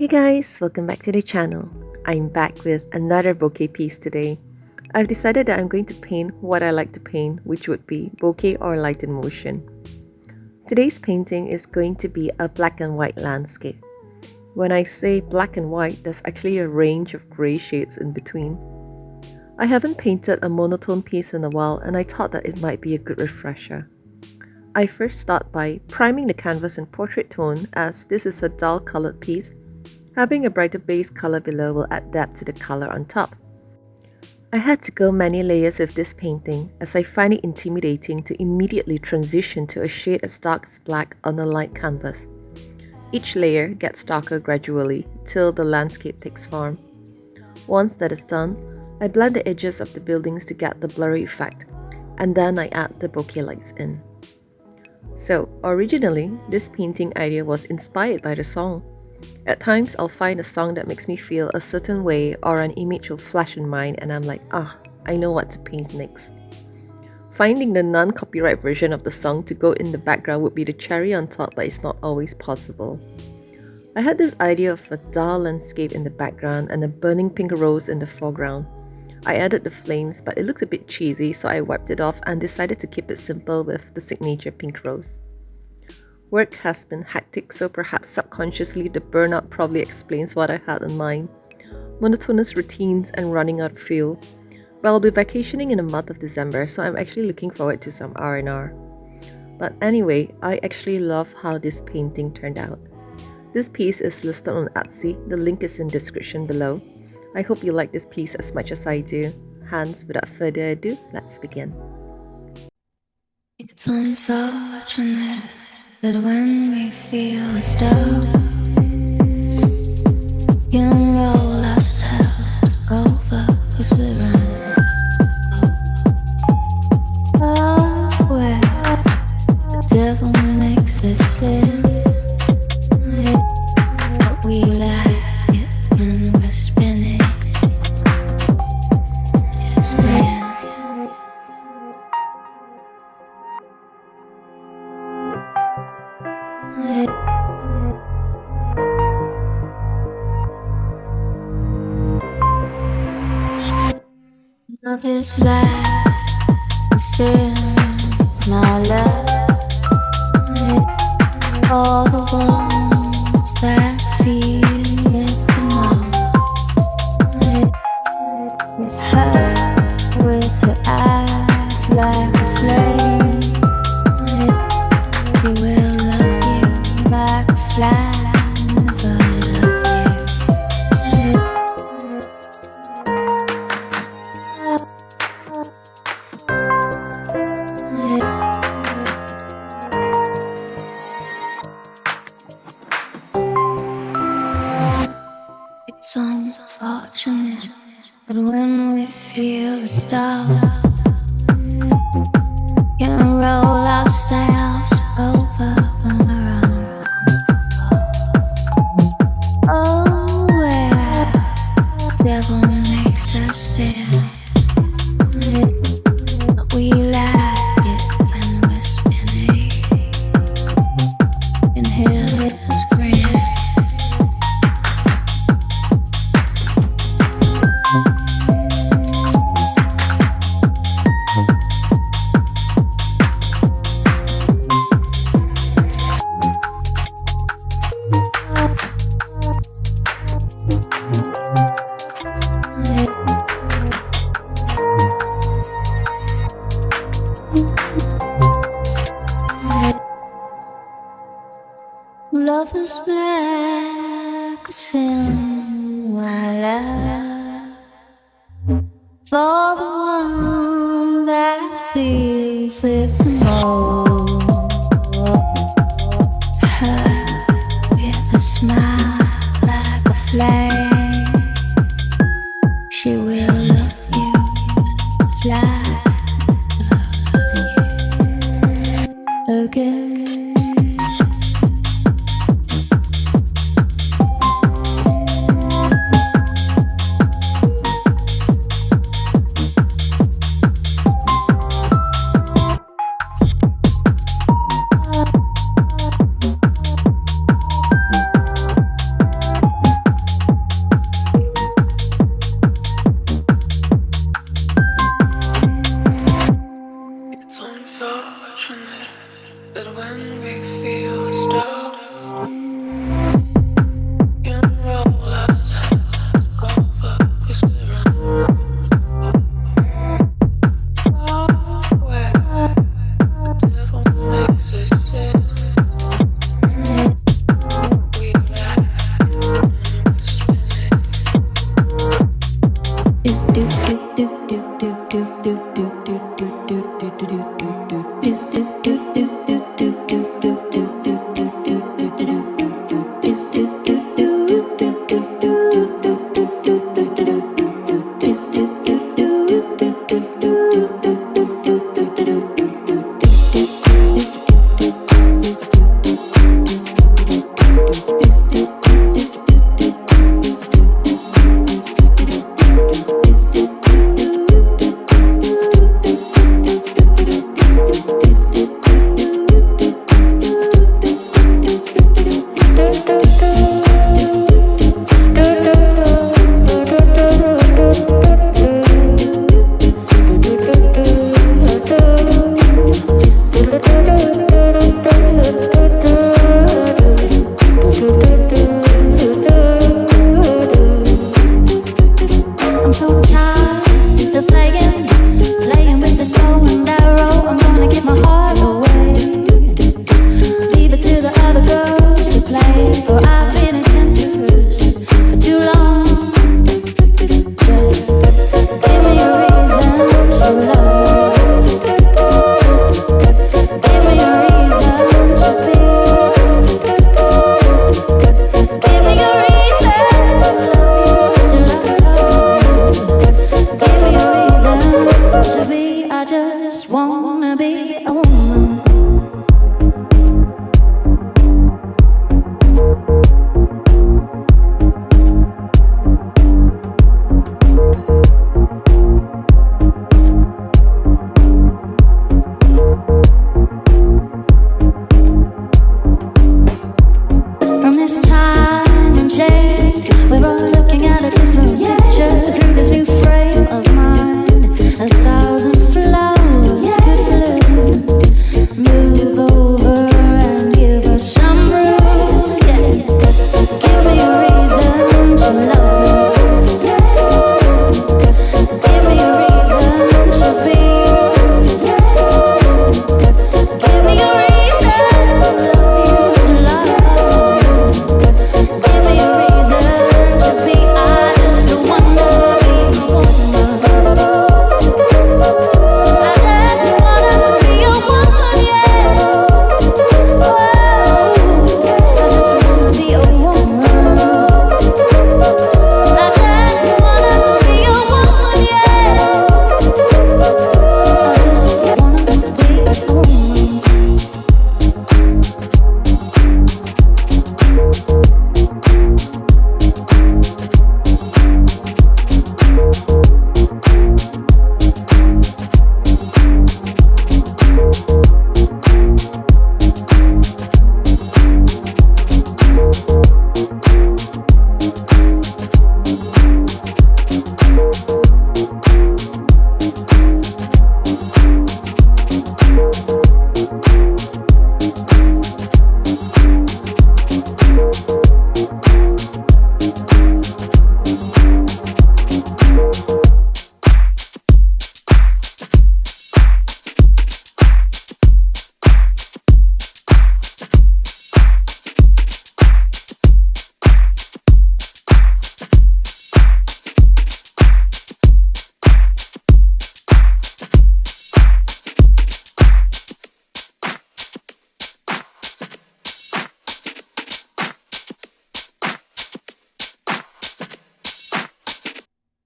Hey guys, welcome back to the channel. I'm back with another bokeh piece today. I've decided that I'm going to paint what I like to paint, which would be bokeh or light in motion. Today's painting is going to be a black and white landscape. When I say black and white, there's actually a range of grey shades in between. I haven't painted a monotone piece in a while and I thought that it might be a good refresher. I first start by priming the canvas in portrait tone, as this is a dull coloured piece. Having a brighter base color below will add depth to the color on top. I had to go many layers with this painting, as I find it intimidating to immediately transition to a shade as dark as black on a light canvas. Each layer gets darker gradually till the landscape takes form. Once that is done, I blend the edges of the buildings to get the blurry effect, and then I add the bokeh lights in. So, originally, this painting idea was inspired by the song. At times, I'll find a song that makes me feel a certain way or an image will flash in mind and I'm like, I know what to paint next. Finding the non-copyright version of the song to go in the background would be the cherry on top, but it's not always possible. I had this idea of a dull landscape in the background and a burning pink rose in the foreground. I added the flames, but it looked a bit cheesy, so I wiped it off and decided to keep it simple with the signature pink rose. Work has been hectic, so perhaps subconsciously the burnout probably explains what I had in mind. Monotonous routines and running out of fuel. But I'll be vacationing in the month of December, so I'm actually looking forward to some R&R. But anyway, I actually love how this painting turned out. This piece is listed on Etsy, the link is in the description below. I hope you like this piece as much as I do. Hence, without further ado, let's begin. It's unfortunate that when we feel a stop, can roll ourselves over as we run. Oh, where the devil makes us sin, but we like it when we're spinning. Love is like sin, my love. All the ones that feel it the most. With her, with her eyes like a flame, she will love you like a fly. It's unfortunate that when we feel a stop, can roll ourselves over when we're on. Oh, where the devil makes us sin, but we like it when we're spinning. And here is green. Love is black as sin, my love. For the one that feels it the most. Her with a smile like a flame, she will love you, fly, love you again.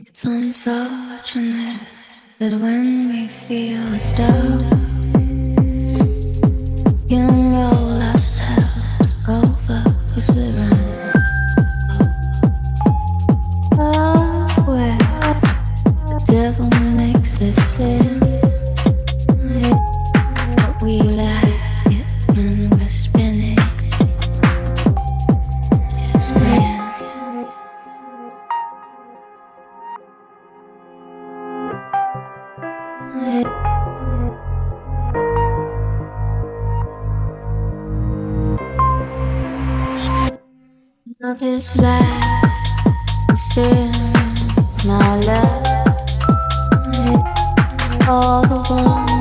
It's unfortunate that when we feel a stop, can roll ourselves over as we run. Oh, where the devil makes us sin, but we like it when we're spinning. Love is like sin, my love. All the world.